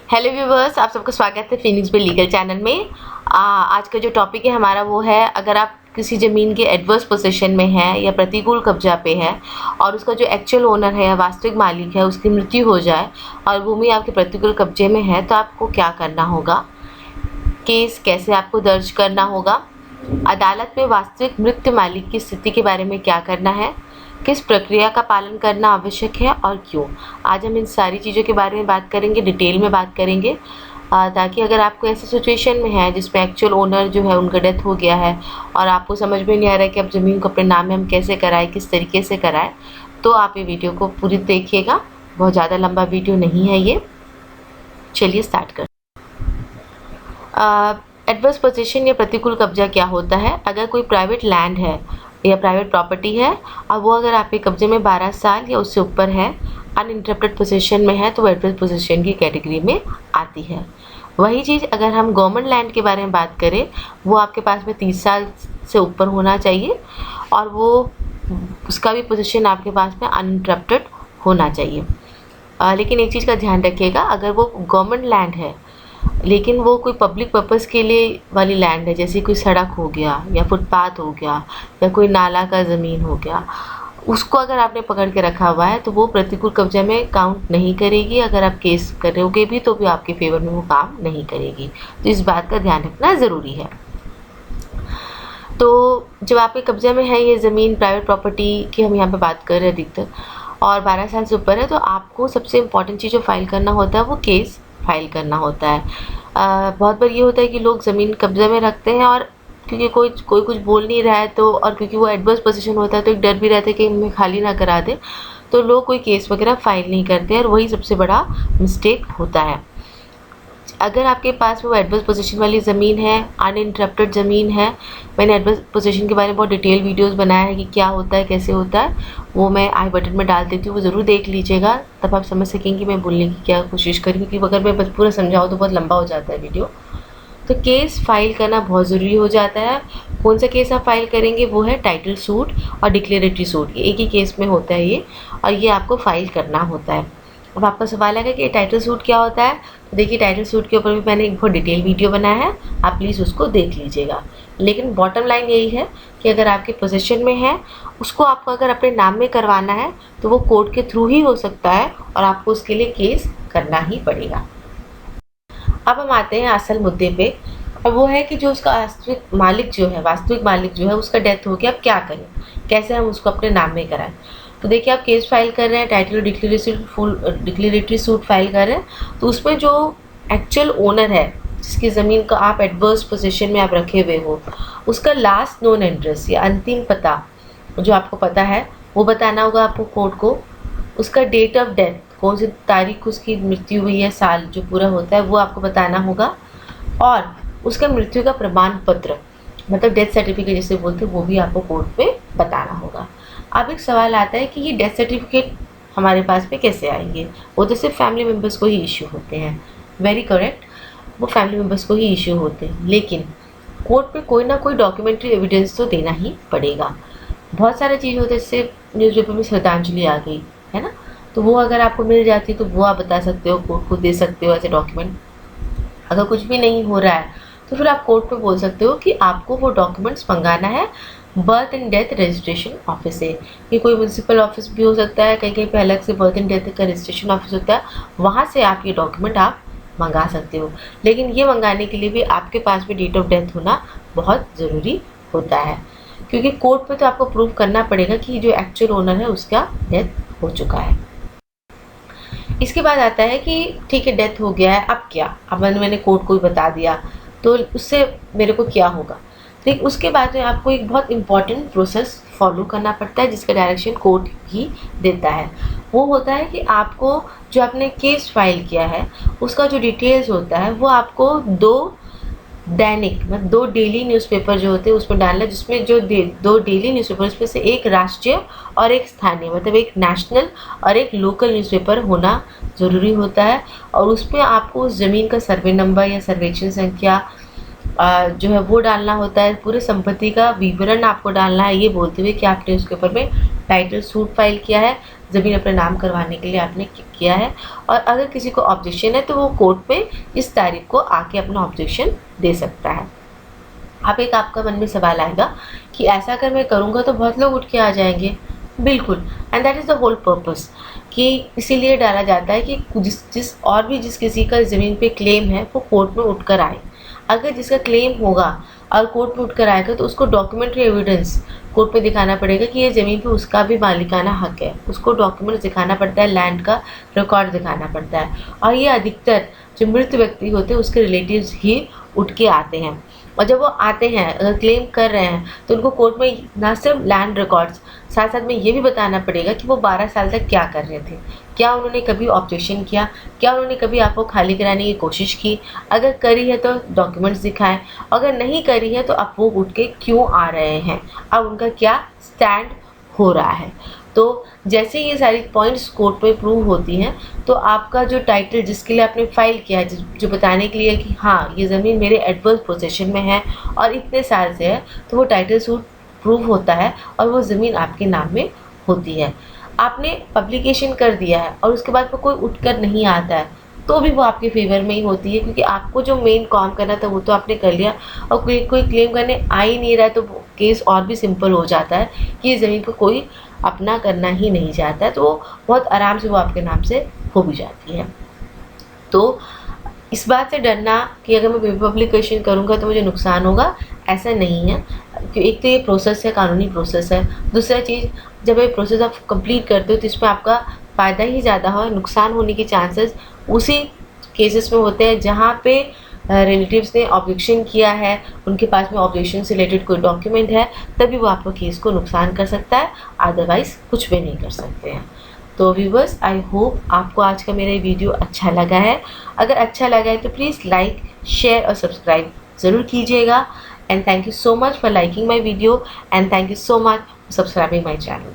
Hello viewers, आप सबका स्वागत है फिनिक्स बे लीगल चैनल में। आज का जो टॉपिक है हमारा वो है, अगर आप किसी ज़मीन के एडवर्स पोजीशन में है या प्रतिकूल कब्जा पे है और उसका जो एक्चुअल ओनर है या वास्तविक मालिक है उसकी मृत्यु हो जाए और भूमि आपके प्रतिकूल कब्जे में है, तो आपको क्या करना होगा, केस कैसे आपको दर्ज करना होगा, अदालत में वास्तविक मृत मालिक की स्थिति के बारे में क्या करना है, किस प्रक्रिया का पालन करना आवश्यक है और क्यों। आज हम इन सारी चीज़ों के बारे में बात करेंगे, डिटेल में बात करेंगे, ताकि अगर आपको ऐसी सिचुएशन में है जिसमें एक्चुअल ओनर जो है उनका डेथ हो गया है और आपको समझ में नहीं आ रहा है कि अब ज़मीन को अपने नाम में हम कैसे कराएं, किस तरीके से कराएं, तो आप ये वीडियो को पूरी देखिएगा। बहुत ज़्यादा लंबा वीडियो नहीं है ये। चलिए स्टार्ट कर। एडवर्स पोजीशन या प्रतिकूल कब्जा क्या होता है? अगर कोई प्राइवेट लैंड है या प्राइवेट प्रॉपर्टी है और वो अगर आपके कब्जे में 12 साल या उससे ऊपर है, अनइंटरप्टेड पोजीशन में है, तो वो एडवर्स पोजीशन की कैटेगरी में आती है। वही चीज़ अगर हम गवर्नमेंट लैंड के बारे में बात करें, वो आपके पास में 30 साल से ऊपर होना चाहिए और वो उसका भी पोजीशन आपके पास में अनइंटरप्टेड होना चाहिए। लेकिन एक चीज़ का ध्यान रखिएगा, अगर वो गवर्नमेंट लैंड है लेकिन वो कोई पब्लिक पर्पस के लिए वाली लैंड है, जैसे कोई सड़क हो गया या फुटपाथ हो गया या कोई नाला का ज़मीन हो गया, उसको अगर आपने पकड़ के रखा हुआ है तो वो प्रतिकूल कब्जा में काउंट नहीं करेगी। अगर आप केस करोगे भी तो भी आपके फेवर में वो काम नहीं करेगी, तो इस बात का ध्यान रखना ज़रूरी है। तो जब आपके कब्जा में है ये ज़मीन, प्राइवेट प्रॉपर्टी की हम यहाँ पे बात कर रहे हैं अधिकतर, और 12 साल से ऊपर है, तो आपको सबसे इम्पॉर्टेंट चीज़ जो फाइल करना होता है वो केस फाइल करना होता है। बहुत बार ये होता है कि लोग ज़मीन कब्जे में रखते हैं और क्योंकि कोई कुछ बोल नहीं रहा है, तो और क्योंकि वो एडवर्स पोजीशन होता है तो एक डर भी रहता है कि हमें खाली ना करा दे, तो लोग कोई केस वगैरह फाइल नहीं करते हैं और वही सबसे बड़ा मिस्टेक होता है। अगर आपके पास वो एडवर्स पोजीशन वाली ज़मीन है, अनइंटरप्टेड ज़मीन है, मैंने एडवर्स पोजीशन के बारे में बहुत डिटेल वीडियोस बनाया है कि क्या होता है, कैसे होता है, वो मैं आई बटन में डाल देती हूँ, वो ज़रूर देख लीजिएगा, तब आप समझ सकेंगे मैं बोलने की क्या कोशिश करी, क्योंकि अगर मैं बस पूरा समझाऊँ तो बहुत लंबा हो जाता है वीडियो। तो केस फाइल करना बहुत ज़रूरी हो जाता है। कौन सा केस आप फाइल करेंगे? वो है टाइटल सूट और डिक्लेरेटरी सूट, ये एक ही केस में होता है ये, और ये आपको फाइल करना होता है। अब आपका सवाल है कि टाइटल सूट क्या होता है, तो देखिए टाइटल सूट के ऊपर भी मैंने एक बहुत डिटेल वीडियो बनाया है, आप प्लीज़ उसको देख लीजिएगा। लेकिन बॉटम लाइन यही है कि अगर आपके पोजीशन में है, उसको आपको अगर अपने नाम में करवाना है तो वो कोर्ट के थ्रू ही हो सकता है और आपको उसके लिए केस करना ही पड़ेगा। अब हम आते हैं असल मुद्दे पे, और वो है कि जो उसका वास्तविक मालिक जो है उसका डेथ हो गया, अब क्या करें, कैसे हम उसको अपने नाम में कराएं। तो देखिए आप केस फाइल कर रहे हैं, टाइटल डिक्लेरेटरी सूट फाइल कर रहे हैं, तो उसमें जो एक्चुअल ओनर है जिसकी ज़मीन का आप एडवर्स पोजीशन में आप रखे हुए हो, उसका लास्ट नोन एड्रेस या अंतिम पता जो आपको पता है वो बताना होगा आपको कोर्ट को। उसका डेट ऑफ डेथ, कौन सी तारीख को उसकी मृत्यु हुई है, साल जो पूरा होता है वो आपको बताना होगा, और उसका मृत्यु का प्रमाण पत्र, मतलब डेथ सर्टिफिकेट जिसे बोलते हैं, वो भी आपको कोर्ट में बताना होगा। अब एक सवाल आता है कि ये डेथ सर्टिफिकेट हमारे पास में कैसे आएंगे? वो तो सिर्फ फैमिली मेम्बर्स को ही इशू होते हैं। वेरी करेक्ट, वो फैमिली मेम्बर्स को ही इशू होते हैं, लेकिन कोर्ट में कोई ना कोई डॉक्यूमेंट्री एविडेंस तो देना ही पड़ेगा। बहुत सारी चीज़ होती है, जैसे न्यूज़पेपर में श्रद्धांजलि आ गई है ना, तो वो अगर आपको मिल जाती है तो वो आप बता सकते हो, कोर्ट को दे सकते हो ऐसे डॉक्यूमेंट। अगर कुछ भी नहीं हो रहा है तो फिर आप कोर्ट में बोल सकते हो कि आपको वो डॉक्यूमेंट्स मंगाना है birth and death registration office से। ये कोई म्यूनसिपल ऑफिस भी हो सकता है, कहीं कहीं पे अलग से बर्थ एंड डेथ का रजिस्ट्रेशन ऑफिस होता है, वहाँ से आप ये डॉक्यूमेंट आप मंगा सकते हो। लेकिन ये मंगाने के लिए भी आपके पास भी डेट ऑफ डेथ होना बहुत ज़रूरी होता है, क्योंकि कोर्ट में तो आपको प्रूव करना पड़ेगा कि जो एक्चुअल ओनर है उसका डेथ हो चुका है। इसके बाद आता है कि ठीक है डेथ हो गया है, अब क्या, अब मैंने कोर्ट को ही बता दिया तो उससे मेरे को क्या होगा। ठीक, उसके बाद में आपको एक बहुत इंपॉर्टेंट प्रोसेस फॉलो करना पड़ता है जिसका डायरेक्शन कोर्ट ही देता है। वो होता है कि आपको जो आपने केस फाइल किया है उसका जो डिटेल्स होता है वो आपको दो दैनिक, मतलब 2 डेली न्यूज़पेपर जो होते हैं उसमें डालना, जिसमें जो 2 डेली न्यूज़पेपर उसमें से एक राष्ट्रीय और एक स्थानीय, मतलब एक नेशनल और एक लोकल न्यूज़पेपर होना ज़रूरी होता है। और उसमें आपको उस ज़मीन का सर्वे नंबर या सर्वेक्षण संख्या जो है वो डालना होता है, पूरे संपत्ति का विवरण आपको डालना है, ये बोलते हुए कि आपने उसके ऊपर में टाइटल सूट फाइल किया है, ज़मीन अपने नाम करवाने के लिए आपने किया है, और अगर किसी को ऑब्जेक्शन है तो वो कोर्ट में इस तारीख को आके अपना ऑब्जेक्शन दे सकता है। अब एक आपका मन में सवाल आएगा कि ऐसा अगर मैं करूँगा तो बहुत लोग उठ के आ जाएंगे। बिल्कुल, and that is the whole purpose, कि इसीलिए डाला जाता है कि जिस किसी का ज़मीन पे क्लेम है वो कोर्ट में उठकर आए। अगर जिसका क्लेम होगा और कोर्ट में उठकर आएगा तो उसको डॉक्यूमेंट्री एविडेंस कोर्ट पे दिखाना पड़ेगा कि ये ज़मीन पे उसका भी मालिकाना हक है। उसको डॉक्यूमेंट्स दिखाना पड़ता है, लैंड का रिकॉर्ड दिखाना पड़ता है, और ये अधिकतर जो मृत व्यक्ति होते हैं उसके रिलेटिव्स ही उठ के आते हैं। और जब वो आते हैं, अगर क्लेम कर रहे हैं, तो उनको कोर्ट में ना सिर्फ लैंड रिकॉर्ड्स, साथ साथ में ये भी बताना पड़ेगा कि वो 12 साल तक क्या कर रहे थे। क्या उन्होंने कभी ऑब्जेक्शन किया, क्या उन्होंने कभी आपको खाली कराने की कोशिश की, अगर करी है तो डॉक्यूमेंट्स दिखाएं, अगर नहीं करी है तो आप वो उठ के क्यों आ रहे हैं, अब उनका क्या स्टैंड हो रहा है। तो जैसे ये सारी पॉइंट्स कोर्ट में प्रूव होती हैं तो आपका जो टाइटल जिसके लिए आपने फाइल किया है, जो बताने के लिए कि हाँ ये ज़मीन मेरे एडवर्स पोजेशन में है और इतने साल से है, तो वो टाइटल सूट प्रूव होता है और वो ज़मीन आपके नाम में होती है। आपने पब्लिकेशन कर दिया है और उसके बाद कोई उठकर नहीं आता है तो भी वो आपके फेवर में ही होती है, क्योंकि आपको जो मेन काम करना था वो तो आपने कर लिया, और कोई क्लेम करने आ ही नहीं रहा है तो केस और भी सिंपल हो जाता है कि ये ज़मीन को कोई अपना करना ही नहीं चाहता है, तो वो बहुत आराम से वो आपके नाम से हो भी जाती है। तो इस बात से डरना कि अगर मैं पेपर पब्लिकेशन करूँगा तो मुझे नुकसान होगा, ऐसा नहीं है। एक तो ये प्रोसेस है, कानूनी प्रोसेस है। दूसरा चीज़, जब ये प्रोसेस आप कंप्लीट करते हो तो इसमें आपका फ़ायदा ही ज़्यादा हो, नुकसान होने के चांसेस उसी केसेस में होते हैं जहाँ पे रिलेटिव्स ने ऑब्जेक्शन किया है, उनके पास में ऑब्जेक्शन से रिलेटेड कोई डॉक्यूमेंट है, तभी वो आपको केस को नुकसान कर सकता है, अदरवाइज़ कुछ भी नहीं कर सकते हैं। तो व्यूवर्स, आई होप आपको आज का मेरा वीडियो अच्छा लगा है। अगर अच्छा लगा है तो प्लीज़ लाइक, शेयर और सब्सक्राइब ज़रूर कीजिएगा। And thank you so much for liking my video, and thank you so much for subscribing my channel.